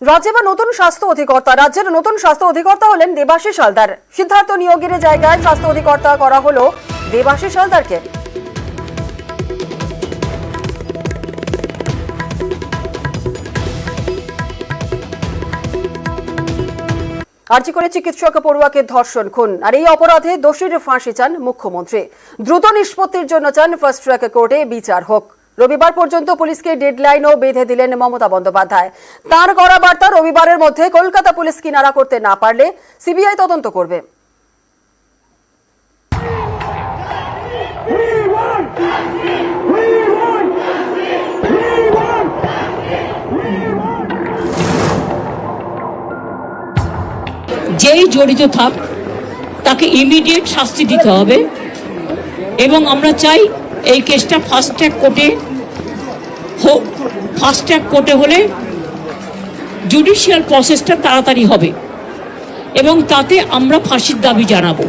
রাজ্যের নতুন স্বাস্থ্য অধিকর্তা হলেন দেবাশিস হালদার। সিদ্ধার্থ নিয়োগের জায়গায় স্বাস্থ্য অধিকর্তা করা হলো দেবাশিস হালদারকে। আরজি করে চিকিৎসক পড়ুয়াকে ধর্ষণ খুন আর এই অপরাধে দোষীর ফাঁসি চান মুখ্যমন্ত্রী। দ্রুত নিষ্পত্তির জন্য চান ফার্স্ট ট্র্যাক কোর্টে বিচার হোক। রবিবার পর্যন্ত পুলিশকে ডেডলাইনও বেঁধে দিলেন মমতা বন্দ্যোপাধ্যায়। তার করা বার্তা, রবিবারের মধ্যে কলকাতা পুলিশ কিনারা করতে না পারলে সিবিআই তদন্ত করবে। যেই জড়িত থাক তাকে ইমিডিয়েট শাস্তি দিতে হবে এবং আমরা চাই এই কেসটা ফাস্ট ট্র্যাক কোর্টে হোক। ফাস্ট ট্র্যাক কোর্টে হলে জুডিশিয়াল প্রসেসটা তাড়াতাড়ি হবে এবং তাতে আমরা ফাঁসির দাবি জানাবো।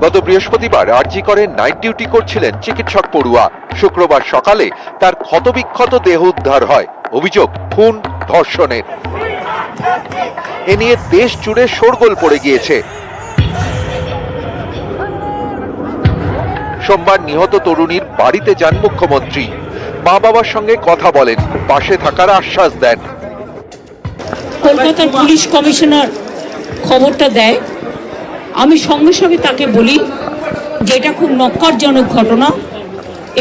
গত বৃহস্পতিবার আরজি করে নাইট ডিউটি করছিলেন চিকিৎসক পড়ুয়া। শুক্রবার সকালে তার ক্ষতবিক্ষত দেহ উদ্ধার হয়। অভিযোগ খুন, ধর্ষণের। এ নিয়ে দেশ জুড়ে শোরগোল পড়ে গিয়েছে। সোমবার নিহত তরুণীর বাড়িতে যান মুখ্যমন্ত্রী। মা বাবার সঙ্গে কথা বলেন, পাশে থাকার আশ্বাস দেন। কলকাতার পুলিশ কমিশনার খবরটা দেয়, আমি সঙ্গে সঙ্গে তাকে বলি যে এটা খুব নক্কারজনক ঘটনা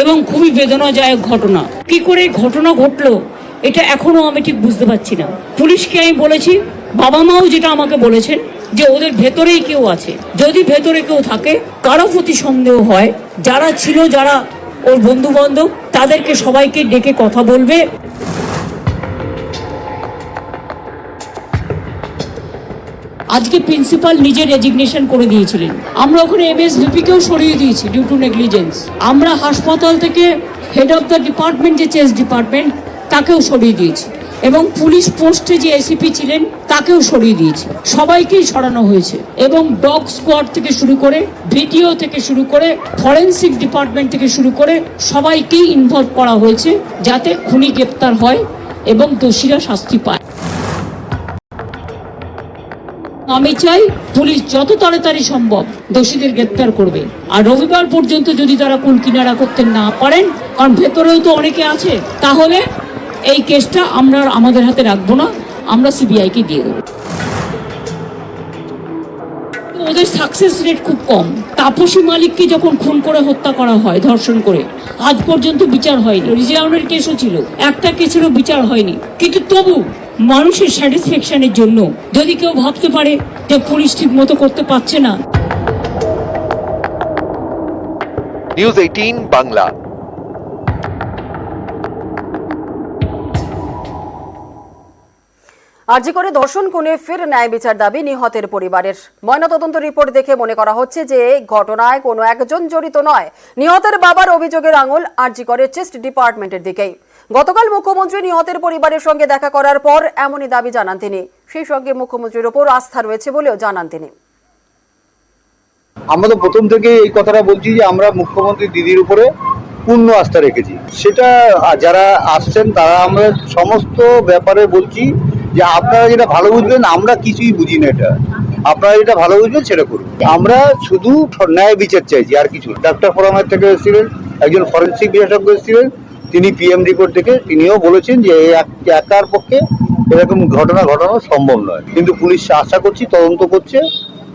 এবং খুবই বেদনাদায়ক ঘটনা। কি করে ঘটনা ঘটলো এটা এখনো আমি ঠিক বুঝতে পারছি না। পুলিশকে আমি বলেছি, বাবা মাও যেটা আমাকে বলেছেন যে ওদের ভেতরেই কেউ আছে। যদি ভেতরে কেউ থাকে, কারো প্রতি সন্দেহ হয়, যারা ছিল, যারা ওর বন্ধু বান্ধব, তাদেরকে সবাইকে ডেকে কথা বলবে। আজকে প্রিন্সিপাল নিজে রেজিগনেশন করে দিয়েছিলেন। আমরা ওখানে এমএসভিপি কেও সরিয়ে দিয়েছি ডিউ টু নেগলিজেন্স। আমরা হাসপাতাল থেকে হেড অফ দ্য ডিপার্টমেন্ট, যে চেস্ট ডিপার্টমেন্ট, তাকেও সরিয়ে দিয়েছি এবং পুলিশ পোস্টে যে এসিপি ছিলেন তাকেও সরিয়ে দিয়েছি। সবাইকেই সরানো হয়েছে এবং ডগ স্কোয়াড থেকে শুরু করে, ভিডিও থেকে শুরু করে, ফরেন্সিক ডিপার্টমেন্ট থেকে শুরু করে সবাইকেই ইনভলভ করা হয়েছে যাতে খুনি গ্রেপ্তার হয় এবং দোষীরা শাস্তি পায়। আমি চাই পুলিশ যত তাড়াতাড়ি সম্ভব দোষীদের গ্রেপ্তার করবে। আর রবিবার পর্যন্ত যদি তারা কুল কিনারা করতে না পারেন, কারণ ভেতরেও তো অনেকে আছে, তাহলে এই কেসটা আমরা আমাদের হাতে রাখবো না, আমরা সিবিআই কে দিয়ে দেবো। ওদের সাকসেস রেট খুব কম। তাপসী মালিককে যখন খুন করে হত্যা করা হয়, ধর্ষণ করে, আজ পর্যন্ত বিচার হয়নি। রিজাউনের কেসও ছিল, একটা কেসেরও বিচার হয়নি। কিন্তু তবু মানুষের স্যাটিসফ্যাকশনের জন্য যদি কেউ ভাবতে পারে যে পুলিশ ঠিক মতো করতে পারছে না। নিউজ 18 বাংলা। আরজি করে ধর্ষণ খুনে ফের ন্যায় বিচার দাবি নিহতের পরিবারের। ময়নাতদন্ত রিপোর্ট দেখে মনে করা হচ্ছে যে ঘটনায় কোনো একজন জড়িত নয়। নিহতের বাবার অভিযোগের আঙুল আরজি করে চেস্ট ডিপার্টমেন্টের দিকেই। গতকাল মুখ্যমন্ত্রী নিহতের পরিবারের সঙ্গে দেখা করার পর এমনই দাবি জানান তিনি। সেই সঙ্গে মুখ্যমন্ত্রীর ওপর আস্থা রয়েছে বলেও জানান তিনি। আমরা তো প্রথম থেকে এই কথাটা বলছি যে আমরা মুখ্যমন্ত্রী দিদির উপরে পূর্ণ আস্থা রেখেছি। সেটা যারা আসছেন তারা আমরা সমস্ত ব্যাপারে বলছি যে আপনারা যেটা ভালো বুঝবেন, আমরা কিছুই বুঝি না, এটা আপনারা যেটা ভালো বুঝবেন সেটা করুন। আমরা শুধু ন্যায় বিচার চাইছি, আর কিছু। ডাক্তার ফোরামের থেকে এসেছিলেন, একজন ফরেন্সিক বিশেষজ্ঞ এসেছিলেন, তিনি পিএম রিপোর্ট দেখে তিনিও বলেছেন যে একার পক্ষে এরকম ঘটনা ঘটানো সম্ভব নয়। কিন্তু পুলিশ আশা করছি তদন্ত করছে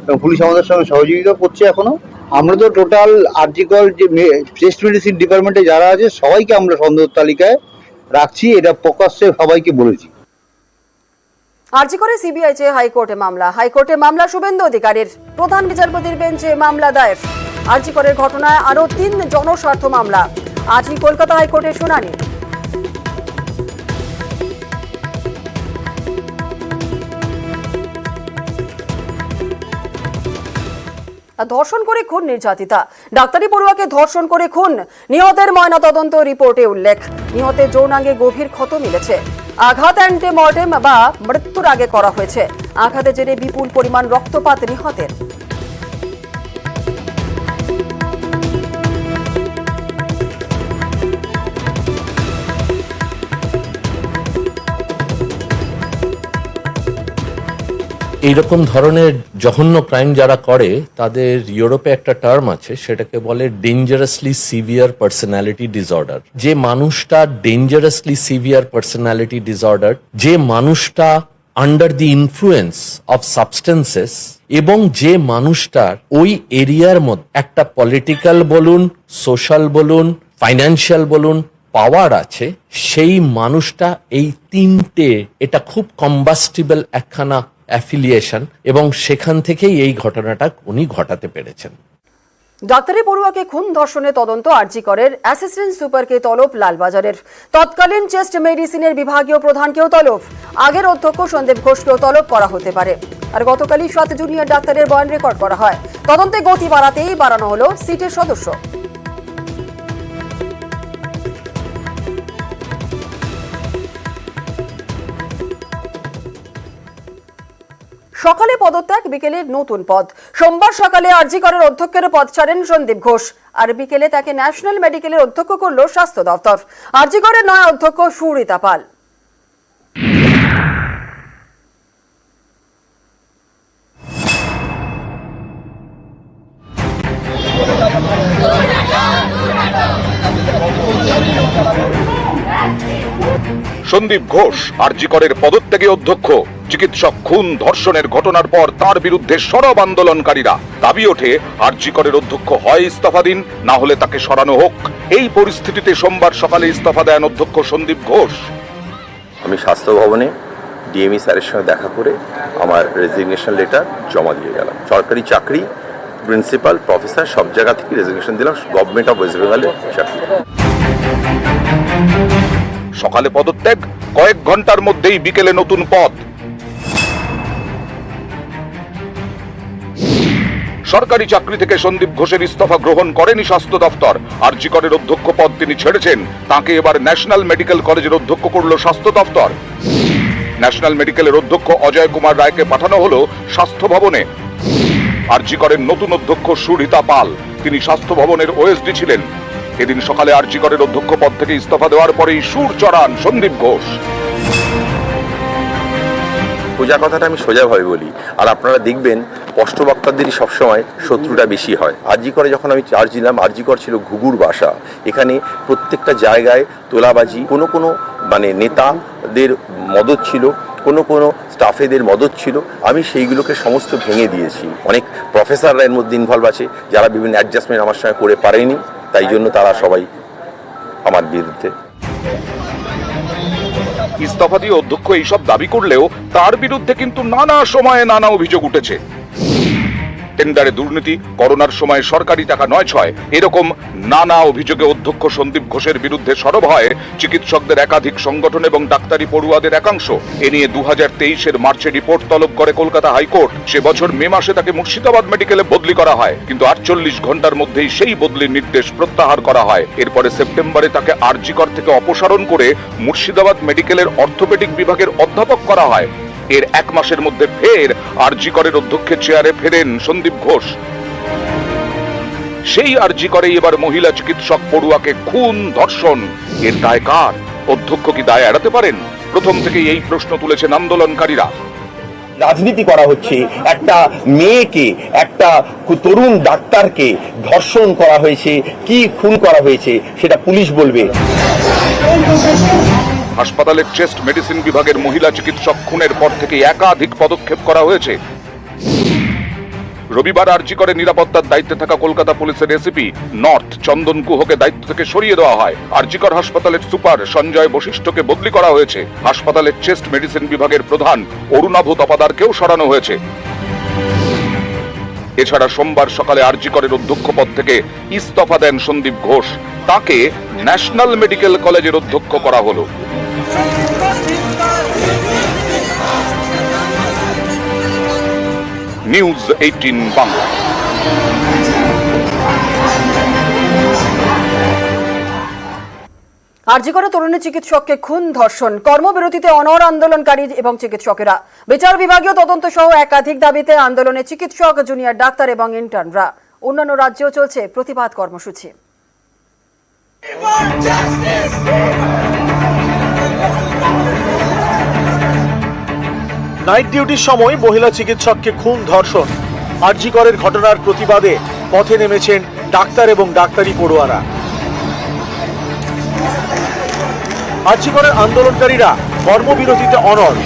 এবং পুলিশ আমাদের সঙ্গে সহযোগিতা করছে। এখনো আমরা তো টোটাল আরজিকর যে চেস্ট মেডিসিন ডিপার্টমেন্টে যারা আছে সবাইকে আমরা সন্দেহ তালিকায় রাখছি, এটা প্রকাশ্যে সবাইকে বলেছি। আরজি করে সিবিআই চেয়ে হাইকোর্টে মামলা শুভেন্দু অধিকারীর। প্রধান বিচারপতির বেঞ্চে মামলা দায়ের। আরজি করের ঘটনায় আরো 3 জনস্বার্থ মামলা। আজই কলকাতা হাইকোর্টে শুনানি। ধর্ষণ করে খুন নির্যাতিতা। ডাক্তারি পড়ুয়াকে ধর্ষণ করে খুন, নিহতের ময়নাতদন্ত রিপোর্টে উল্লেখ। নিহতের যৌনাঙ্গে গভীর ক্ষত মিলেছে। আঘাত অ্যান্টিমর্টেম বা মৃত্যুর আগে করা হয়েছে। আঘাতের জেরে বিপুল পরিমাণ রক্তপাত নিহতের। এইরকম ধরনের জঘন্য ক্রাইম যারা করে তাদের ইউরোপে একটা টার্ম আছে, সেটাকে বলে ডেঞ্জারাসলি সিভিয়ার পার্সোনালিটি ডিসঅর্ডার। যে মানুষটা ডেঞ্জারাসলি সিভিয়ার পার্সোনালিটি ডিসঅর্ডার, যে মানুষটা under the influence of substances, এবং যে মানুষটার ওই এরিয়ার মধ্যে একটা পলিটিক্যাল বলুন, সোশ্যাল বলুন, ফাইন্যান্সিয়াল বলুন পাওয়ার আছে, সেই মানুষটা এই তিনটে, এটা খুব কম্বাস্টিবল একখানা অ্যাফিলিয়েশন, এবং সেখান থেকেই এই ঘটনাটা উনি ঘটাতে পেরেছেন। ডাক্তারি পড়ুয়াকে খুন ধর্ষণের তদন্ত আরজি করের অ্যাসিস্ট্যান্ট সুপারকে তলব লালবাজারের। তৎকালীন চেস্ট মেডিসিনের বিভাগীয় প্রধানকেও তলব, আগের অধ্যক্ষ সন্দীপ ঘোষকেও তলব করা হতে পারে। আর গতকালই 7 জুনিয়র ডাক্তারের বয়ান রেকর্ড করা হয়। তদন্তে গতি বাড়াতেই বাড়ানো হলো সিটের সদস্য। সকালে পদত্যাগ, বিকেলে নতুন পদ। সোমবার সকালে আরজি করের অধ্যক্ষের পদ ছাড়েন সন্দীপ ঘোষ, আর বিকেলে তাকে ন্যাশনাল মেডিকেলের অধ্যক্ষ করল স্বাস্থ্য দপ্তর। আরজি করের নয়া অধ্যক্ষ সুরিতা পাল। সন্দীপ ঘোষ আরজি করের পদত্যাগী অধ্যক্ষ। চিকিৎসক খুন ধর্ষণের ঘটনার পর তার বিরুদ্ধে সরব আন্দোলনকারীরা। দাবি ওঠে আরজি করের অধ্যক্ষ হয় ইস্তফা দিন, না হলে তাকে সরানো হোক। এই পরিস্থিতিতে সোমবার সকালে ইস্তফা দেন অধ্যক্ষ সন্দীপ ঘোষ। আমি স্বাস্থ্য ভবনে ডিএমই স্যারের সঙ্গে দেখা করে আমার রেজিগনেশন লেটার জমা দিয়ে গেলাম। সরকারি চাকরি, প্রিন্সিপাল, প্রফেসর সব জায়গা থেকে রেজিগনেশন দিলাম, গভর্নমেন্ট অফ ওয়েস্ট বেঙ্গলের চাকরি। সকালে পদত্যাগ, কয়েক ঘন্টার মধ্যেই বিকেলে নতুন পদ। সরকারি চাকরি থেকে সন্দীপ ঘোষের ইস্তফা গ্রহণ করেনি স্বাস্থ্য দপ্তর। আরজি করের অধ্যক্ষ পদ তিনি ছেড়েছেন, তাকে এবার ন্যাশনাল মেডিকেল কলেজের অধ্যক্ষ করল স্বাস্থ্য দপ্তর। ন্যাশনাল মেডিকেলের অধ্যক্ষ অজয় কুমার রায়কে পাঠানো হলো স্বাস্থ্য ভবনে। আরজি করের নতুন অধ্যক্ষ সুরিতা পাল, তিনি স্বাস্থ্য ভবনের ওএসডি ছিলেন। এদিন সকালে আরজি করের অধ্যক্ষ পদ থেকে ইস্তফা দেওয়ার পরেই সুর চড়ান সন্দীপ ঘোষ। সোজা কথাটা আমি সোজাভাবে বলি, আর আপনারা দেখবেন স্পষ্টবক্তাদেরই সবসময় শত্রুটা বেশি হয়। আরজি করে যখন আমি চার্জ দিলাম, আরজি কর ছিল ঘুঘুর বাসা। এখানে প্রত্যেকটা জায়গায় তোলাবাজি, কোনো নেতাদের মদত ছিল, কোনো স্টাফেদের মদত ছিল। আমি সেইগুলোকে সমস্ত ভেঙে দিয়েছি। অনেক প্রফেসররা এর মধ্যে ইনভলভ আছে, যারা বিভিন্ন অ্যাডজাস্টমেন্ট আমার সঙ্গে করে পারেনি, তাই জন্য তারা সবাই আমার বিরুদ্ধে। ইস্তফা দিয়ে অধ্যক্ষ এইসব দাবি করলেও তার বিরুদ্ধে কিন্তু নানা সময়ে নানা অভিযোগ উঠেছে। টেন্ডারে দুর্নীতি, করোনার সময় সরকারি টাকা 9/6, এরকম নানা অভিযোগে অধ্যক্ষ সন্দীপ ঘোষের বিরুদ্ধে সরব হয় চিকিৎসকদের একাধিক সংগঠন এবং ডাক্তারি পড়ুয়াদের একাংশ। এ নিয়ে 2023-এর মার্চে রিপোর্ট তলব করে কলকাতা হাইকোর্ট। সে বছর মে মাসে তাকে মুর্শিদাবাদ মেডিকেলে বদলি করা হয়, কিন্তু 48 ঘন্টার মধ্যেই সেই বদলির নির্দেশ প্রত্যাহার করা হয়। এরপরে সেপ্টেম্বরে তাকে আরজি কর থেকে অপসারণ করে মুর্শিদাবাদ মেডিকেলের অর্থোপেডিক বিভাগের অধ্যাপক করা হয়। এর 1 মাসের মধ্যে ফের আরজি করের অধ্যক্ষের চেয়ারে ফেরেন সন্দীপ ঘোষ। সেই আরজি করে এবার মহিলা চিকিৎসক পড়ুয়াকে খুন ধর্ষণ, এর দায় কার? অধ্যক্ষ কি দায় এড়াতে পারেন? প্রথম থেকেই এই প্রশ্ন তুলেছেন আন্দোলনকারীরা। রাজনীতি করা হচ্ছে, একটা মেয়েকে, একটা তরুণ ডাক্তারকে ধর্ষণ করা হয়েছে, কি খুন করা হয়েছে সেটা পুলিশ বলবে। হাসপাতালের চেস্ট মেডিসিন বিভাগের মহিলা চিকিৎসক খুনের পর থেকে একাধিক পদক্ষেপ করা হয়েছে। রবিবার আরজি করে নিরাপত্তার দায়িত্বে থাকা কলকাতা পুলিশের এসিপি নর্থ চন্দন গুহকে দায়িত্ব থেকে সরিয়ে দেওয়া হয়। আরজি কর হাসপাতালের সুপার সঞ্জয় বশিষ্ঠকে বদলি করা হয়েছে। হাসপাতালের চেস্ট মেডিসিন বিভাগের প্রধান অরুণাভ তপাদারকেও সরানো হয়েছে। এছাড়া সোমবার সকালে আরজি করের অধ্যক্ষ পদ থেকে ইস্তফা দেন সন্দীপ ঘোষ, তাকে ন্যাশনাল মেডিকেল কলেজের অধ্যক্ষ করা হলো। নিউজ 18 বাংলা। আরজি করে তরুণী চিকিৎসককে খুন ধর্ষণ, কর্মবিরতিতে অনড় আন্দোলনকারী এবং চিকিৎসকেরা। বিচার বিভাগীয় তদন্ত সহ একাধিক দাবিতে আন্দোলনে চিকিৎসক, জুনিয়র ডাক্তার এবং ইন্টার্নরা। অন্যান্য রাজ্যেও চলছে প্রতিবাদ কর্মসূচি। নাইট ডিউটির সময় মহিলা চিকিৎসককে খুন ধর্ষণ। আরজি করের ঘটনার প্রতিবাদে পথে নেমেছেন ডাক্তার এবং ডাক্তারি পড়ুয়ারা। আরজি করের আন্দোলনকারীরা কর্মবিরতিতে অনড়।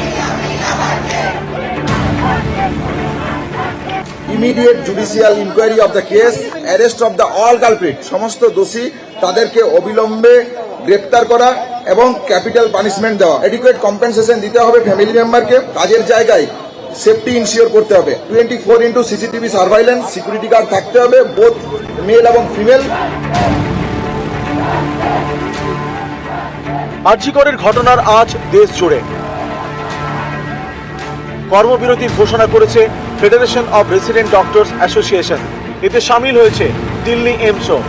Immediate judicial inquiry of the case, arrest of the all culprit, সমস্ত দোষী তাদেরকে অবিলম্বে গ্রেপ্তার করা এবং ক্যাপিটাল পানিশমেন্ট দেওয়া। এডিকুয়েট কম্পেনসেশন দিতে হবে ফ্যামিলি মেম্বারকে। কাজের জায়গায় সেফটি ইনশিওর করতে হবে। 24x CCTV surveillance, security guard থাকতে হবে, বোথ মেল এবং ফিমেল। আরজি করের ঘটনার আজ দেশ জুড়ে কর্মবিরতির ঘোষণা করেছে federation of resident doctors association. এতে সামিল হয়েছে Delhi এইমসও।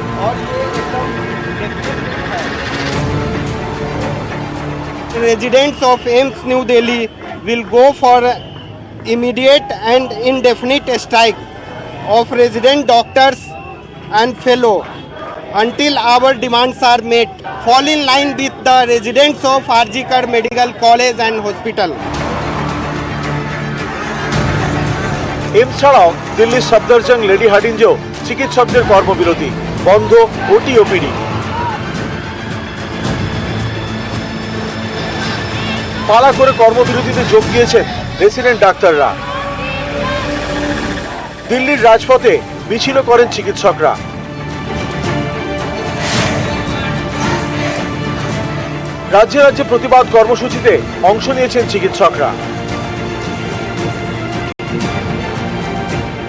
Residents of AIIMS New Delhi will go for immediate and indefinite strike of resident doctors and fellow until our demands are met. Fall in line with the residents of RG Kar Medical College and Hospital. AIIMS ছাড়াও দিল্লির Safdarjung lady হার্ডিঞ্জেও চিকিৎসকদের কর্মবিরতি, বন্ধ OT OPD. পালা করে কর্মবিরতিতে যোগ দিয়েছেন resident ডাক্তাররা। দিল্লির রাজপথে মিছিল করেন চিকিৎসকরা। রাজ্যে রাজ্যে প্রতিবাদ কর্মসূচিতে অংশ নিয়েছেন চিকিৎসকরা।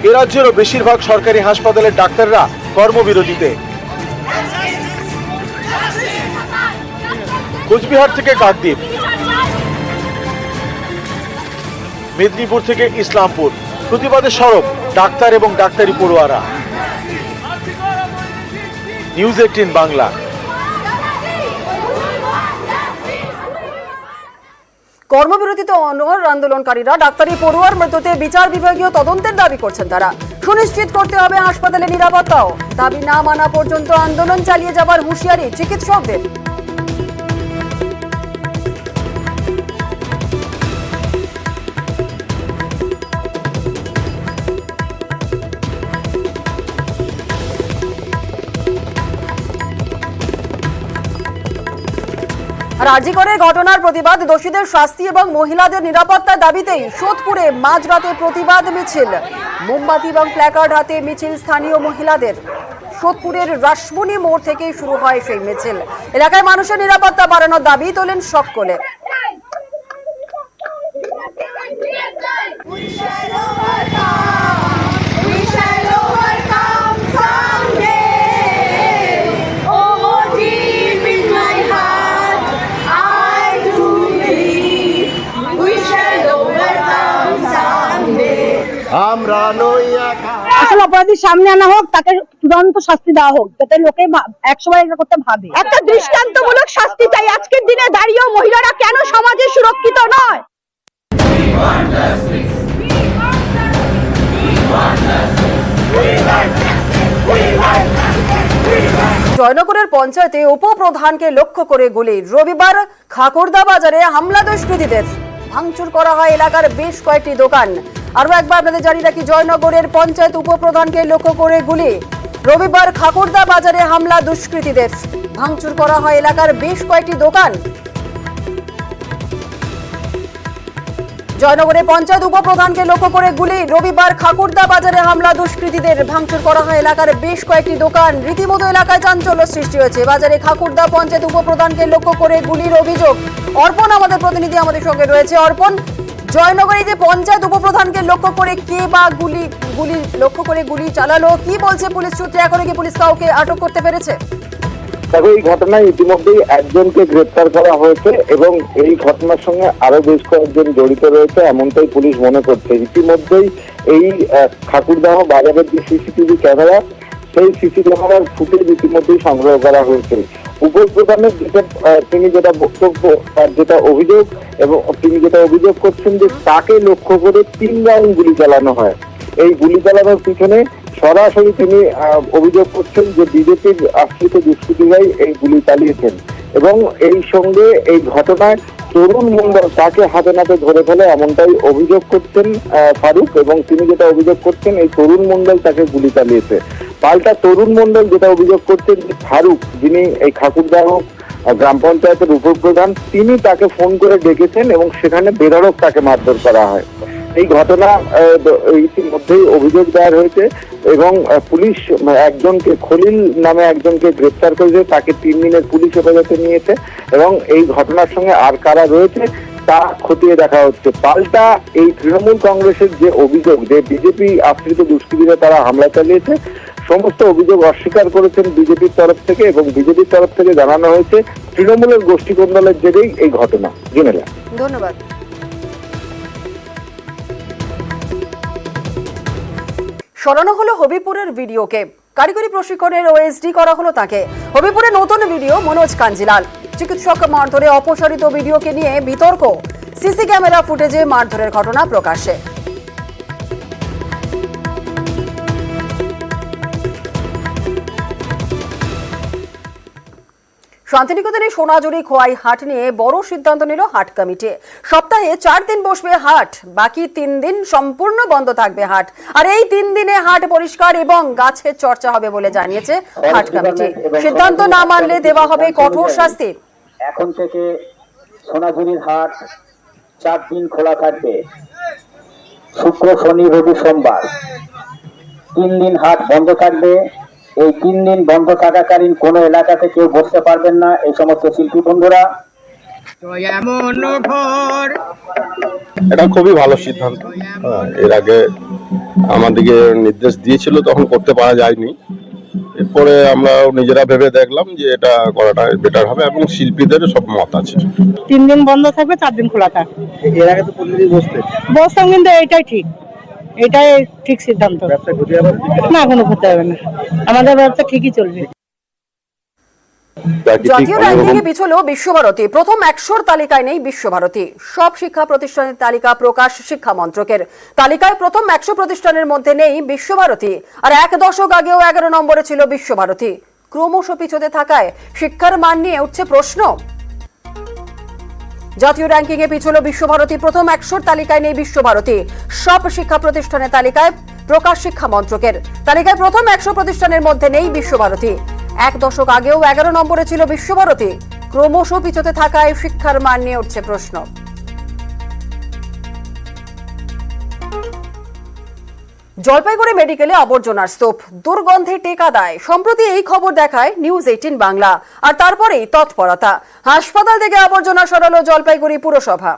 এ রাজ্যেরও বেশিরভাগ সরকারি হাসপাতালের ডাক্তাররা কর্মবিরতিতে। কোচবিহার থেকে কাকদ্বীপ, মেদিনীপুর থেকে ইসলামপুর, প্রতিবাদে সরব ডাক্তার এবং ডাক্তারি পড়ুয়ারা। নিউজ 18 বাংলা। কর্মবিরতিতে অনড় আন্দোলনকারীরা ডাক্তারি পড়ুয়ার মৃত্যুতে বিচার বিভাগীয় তদন্তের দাবি করছেন। তারা সুনিশ্চিত করতে হবে হাসপাতালে নিরাপত্তাও। দাবি না মানা পর্যন্ত আন্দোলন চালিয়ে যাবার হুঁশিয়ারি চিকিৎসকদের। আর আরজি করের ঘটনার প্রতিবাদ, দোষীদের শাস্তি এবং মহিলাদের নিরাপত্তার দাবিতেই সোদপুরে মাঝরাতে প্রতিবাদ মিছিল। মোমবাতি এবং প্ল্যাকার্ড হাতে মিছিল স্থানীয় মহিলাদের। সোদপুরের রাসমণি মোড় থেকেই শুরু হয় সেই মিছিল। এলাকায় মানুষের নিরাপত্তা বাড়ানোর দাবি তোলেন সকলে। আসলে অপরাধীর সামনে আনা হোক, তাকে চূড়ান্ত শাস্তি দেওয়া হোক, যাতে লোকে একসময় এটা করতে ভাবে। একটা দৃষ্টান্তমূলক শাস্তি চাই। আজকের দিনে দাঁড়িয়েও মহিলারা কেন সমাজে সুরক্ষিত নয়? জয়নগরের পঞ্চায়েতে উপপ্রধানকে লক্ষ্য করে গুলি। রবিবার খাকুরদা বাজারে হামলা দুষ্কৃতীদের। ভাঙচুর করা হয় এলাকার বেশ কয়েকটি দোকান। আরো একবার আপনাদের জানিয়ে রাখি, জয়নগরের পঞ্চায়েত উপপ্রধানকে লক্ষ্য করে গুলি। রবিবার খাকুরদা বাজারে হামলা দুষ্কৃতীদের। ভাঙচুর করা হয় এলাকার বেশ কয়েকটি দোকান। জয়নগরে পঞ্চায়েত উপপ্রধানকে লক্ষ্য করে গুলি। রবিবার খাকুরদা বাজারে হামলা দুষ্কৃতীদের। ভাঙচুর করা হয় এলাকার বেশ কয়েকটি দোকান। রীতিমতো এলাকায় চাঞ্চল্য সৃষ্টি হয়েছে। বাজারে খাকুরদা পঞ্চায়েত উপপ্রধানকে লক্ষ্য করে গুলির অভিযোগ। অর্পণ আমাদের প্রতিনিধি আমাদের সঙ্গে রয়েছে। অর্পণ, জয়নগরে যে পঞ্চায়েত উপপ্রধানকে লক্ষ্য করে কে বা গুলি চালালো, কি বলছে পুলিশ সূত্রে? এখনো কি পুলিশ কাউকে আটক করতে পেরেছে? দেখো, এই ঘটনায় ইতিমধ্যেই একজনকে গ্রেপ্তার করা হয়েছে এবং এই ঘটনার সঙ্গে আরো বেশ কয়েকজন জড়িত রয়েছে এমনটাই পুলিশ মনে করছে। ইতিমধ্যেই এই ঠাকুরদাহ বাজারের যে সিসিটিভি ক্যামেরা, সেই সিসি ক্যামেরার ফুটেজ ইতিমধ্যেই সংগ্রহ করা হয়েছে। উপপ্রধানের তিনি যেটা বক্তব্য, যেটা অভিযোগ, এবং তিনি যেটা অভিযোগ করছেন যে তাকে লক্ষ্য করে 3 রাউন্ড গুলি চালানো হয়। এই গুলি চালানোর পিছনে সরাসরি তিনি অভিযোগ করছেন যে বিজেপির আশ্রিত দুষ্কৃতীরাই এই গুলি চালিয়েছেন এবং এই সঙ্গে এই ঘটনায় তরুণ মণ্ডল তাকে হাতে নাতে ধরে ফেলে, এমনটাই অভিযোগ করছেন ফারুক। এবং তিনি যেটা অভিযোগ করছেন, এই তরুণ মণ্ডল তাকে গুলি চালিয়েছে। পাল্টা তরুণ মণ্ডল যেটা অভিযোগ করছেন, ফারুক যিনি এই ঠাকুরদাহ গ্রাম পঞ্চায়েতের উপপ্রধান, তিনি তাকে ফোন করে ডেকেছেন এবং সেখানে বেধড়ক তাকে মারধর করা হয়। এই ঘটনা ইতিমধ্যেই অভিযোগ দায়ের হয়েছে এবং পুলিশ একজনকে, খলিল নামে একজনকে গ্রেপ্তার করেছে, তাকে 3 দিনের পুলিশ হেফাজতে নিয়েছে এবং এই ঘটনার সঙ্গে আর কারা রয়েছে তা খতিয়ে দেখা হচ্ছে। পাল্টা এই তৃণমূল কংগ্রেসের যে অভিযোগ যে বিজেপি আশ্রিত দুষ্কৃতীরা তারা হামলা চালিয়েছে, সমস্ত অভিযোগ অস্বীকার করেছেন বিজেপির তরফ থেকে এবং বিজেপির তরফ থেকে জানানো হয়েছে তৃণমূলের গোষ্ঠী কোন্দলের জেরেই এই ঘটনা। জেনেলা, ধন্যবাদ। সরানো হলো হবিপুরের ভিডিওকে, কারিগরি প্রশিক্ষণের ওএসডি করা হলো তাকে। হবিপুরে নতুন ভিডিও মনোজ কাঞ্জিলাল, চিকিৎসক মারধরে অপসারিত ভিডিওকে নিয়ে বিতর্ক, সিসি ক্যামেরা ফুটেজে মারধরের ঘটনা প্রকাশ্যে। শান্তিনিকেতনে সোনাঝুরি খোয়াই হাট নিয়ে বড় সিদ্ধান্ত নিল হাট কমিটি। সপ্তাহে 4 দিন বসবে হাট, বাকি 3 দিন সম্পূর্ণ বন্ধ থাকবে হাট। আর এই 3 দিনে হাট পরিষ্কার এবং গাছের চর্চা হবে বলে জানিয়েছে হাট কমিটি। সিদ্ধান্ত না মানলে দেওয়া হবে কঠোর শাস্তি। এখন থেকে সোনাঝুরির হাট 4 দিন খোলা থাকবে, শুক্র, শনি, রবি, সোমবার। 3 দিন হাট বন্ধ থাকবে। এই 3 দিন বন্ধ থাকাকালীন কোনো এলাকাতে কেউ বসতে পারবেন না এই সমস্ত শিল্পী বন্ধুরা। এটা খুবই ভালো সিদ্ধান্ত। এর আগে আমাদেরকে নির্দেশ দিয়েছিল, তখন করতে পারা যায়নি। এরপরে আমরা নিজেরা ভেবে দেখলাম যে এটা করাটা বেটার হবে এবং শিল্পীদের সব মত আছে। 3 দিন বন্ধ থাকবে, 4 দিন খোলা থাকবে। এর আগে তো প্রতিদিন বসতাম, কিন্তু এটাই ঠিক, এটাই ঠিক সিদ্ধান্ত। না, কোনো ক্ষতি হবে না, আমাদের ব্যবসা ঠিকই চলবে। জাতীয় র্যাঙ্কিংয়ে পিছল বিশ্বভারতী, প্রথম 100 তালিকায় নেই বিশ্বভারতী। সব শিক্ষা প্রতিষ্ঠানের তালিকা প্রকাশ শিক্ষা মন্ত্রকের। তালিকায় প্রথম 100 প্রতিষ্ঠানের মধ্যে নেই বিশ্বভারতী। আর 1 দশক আগেও 11 নম্বরে ছিল বিশ্বভারতী। ক্রমশ পিছতে থাকায় শিক্ষার মান নিয়ে উঠছে প্রশ্ন। জাতীয় র্যাঙ্কিংয়ে পিছল বিশ্বভারতী, প্রথম 100 তালিকায় নেই বিশ্বভারতী। সব শিক্ষা প্রতিষ্ঠানের তালিকায় প্রকাশ শিক্ষা মন্ত্রকের। তালিকায় প্রথম 100 প্রতিষ্ঠানের মধ্যে নেই বিশ্বভারতী। 1 দশক আগেও 11 নম্বরে ছিল বিশ্বভারতী। ক্রমশ পিছতে থাকায় শিক্ষার মান নিয়ে উঠছে প্রশ্ন। জলপাইগুড়ি মেডিকেলে আবর্জনার স্তূপ, দুর্গন্ধে টেকা দেয়। সম্প্রতি এই খবর দেখায় নিউজ 18 বাংলা, আর তারপরেই তৎপরতা। হাসপাতাল থেকে আবর্জনা সরালো জলপাইগুড়ি পুরসভা।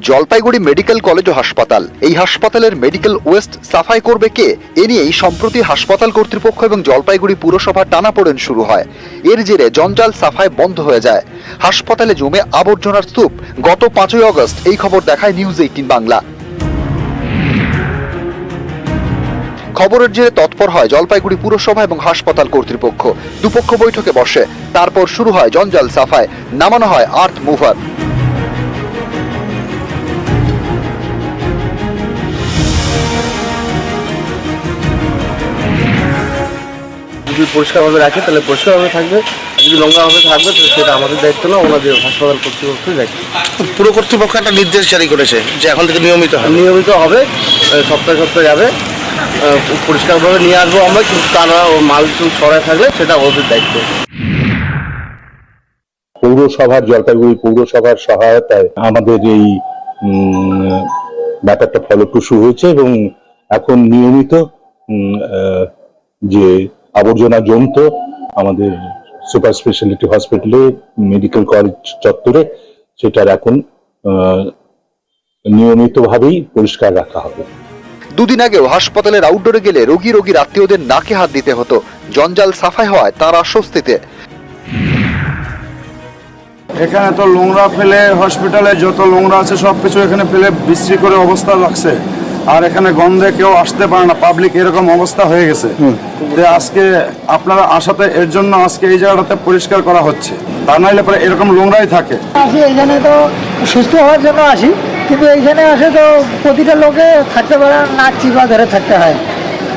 জলপাইগুড়ি মেডিকেল কলেজ ও হাসপাতাল, এই হাসপাতালের মেডিকেল ওয়েস্ট সাফাই করবে কে? এ নিয়েই সম্প্রতি হাসপাতাল কর্তৃপক্ষ এবং জলপাইগুড়ি পুরসভা টানাপোড়েন শুরু হয়। এর জেরে জঞ্জাল সাফাই বন্ধ হয়ে যায়। হাসপাতালে জমে আবর্জনার স্তূপ। গত 5ই আগস্ট এই খবর দেখায় নিউজ 18 বাংলা। খবরের জেরে তৎপর হয় জলপাইগুড়ি পুরসভা এবং হাসপাতাল কর্তৃপক্ষ। দুপক্ষ বৈঠকে বসে, তারপর শুরু হয় জঞ্জাল সাফাই। নামানো হয় আর্থ মুভার। যদি পরিষ্কারভাবে রাখে তাহলে পরিষ্কারভাবে থাকবে, যদি নোংরাভাবে থাকবে সেটা আমাদের দায়িত্ব না, ওনাদের হাসপাতাল কর্তৃপক্ষের দায়িত্ব। পুরো কর্তৃপক্ষ একটা নির্দেশ জারি করেছে যে এখন থেকে নিয়মিত হবে, সপ্তাহে সপ্তাহে যাবে, পরিষ্কারভাবে নিয়ে আসবো আমরা, কিন্তু তারা মাল ছড়ায় থাকলে সেটা ওদের দায়িত্ব। পৌরসভার, জলপাইগুড়ি পৌরসভার সহায়তায় আমাদের এই ব্যাপারটা ফলপ্রসূ হয়েছে এবং এখন নিয়মিত যে আবর্জনা জমত আমাদের সুপার স্পেশালিটি হসপিটালে, মেডিকেল কলেজ চত্বরে, সেটার এখন নিয়মিতভাবেই পরিষ্কার রাখা হবে। দুদিন আগেও হাসপাতালের আউটডোরে গেলে রোগীর আত্মীয়দের নাকে হাত দিতে হতো। জঞ্জাল সাফাই হওয়ায় তারা স্বস্তিতে। এখানে তো নোংরা ফেলে, হসপিটালে যত নোংরা আছে সবকিছু এখানে ফেলে বিশ্রী করে অবস্থা লাগছে। আর এখানে গন্ধে কেউ আসতে পারে না, পাবলিক এরকম অবস্থা হয়ে গেছে। আজকে আপনারা আসাতে এর জন্য আজকে এই জায়গাটাতে পরিষ্কার করা হচ্ছে, তা নাইলে পরে এরকম নোংরাই থাকে। এখানে তো সুস্থ হওয়ার জন্য আসি, কিন্তু এইখানে আসে তো প্রতিটা লোকে থাকতে পারে, নাক চিপা ধরে থাকতে হয়।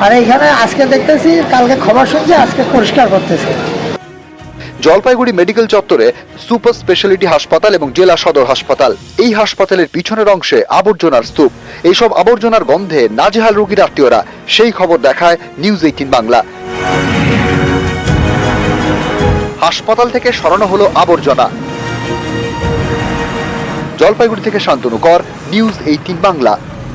আর এইখানে আজকে দেখতেছি, কালকে খবর শুনছি, আজকে পরিষ্কার করতেছে। জলপাইগুড়ি মেডিকেল চত্বরে সুপার স্পেশালিটি হাসপাতাল এবং জেলা সদর হাসপাতাল। এই হাসপাতালের পিছনের অংশে আবর্জনার স্তূপ। এইসব আবর্জনার গন্ধে নাজেহাল রোগীর আত্মীয়রা। সেই খবর দেখায় নিউজ 18 বাংলা। হাসপাতাল থেকে সরানো হলো আবর্জনা। জলপাইগুড়ি থেকে শান্তনু কর, নিউজ 18 বাংলা।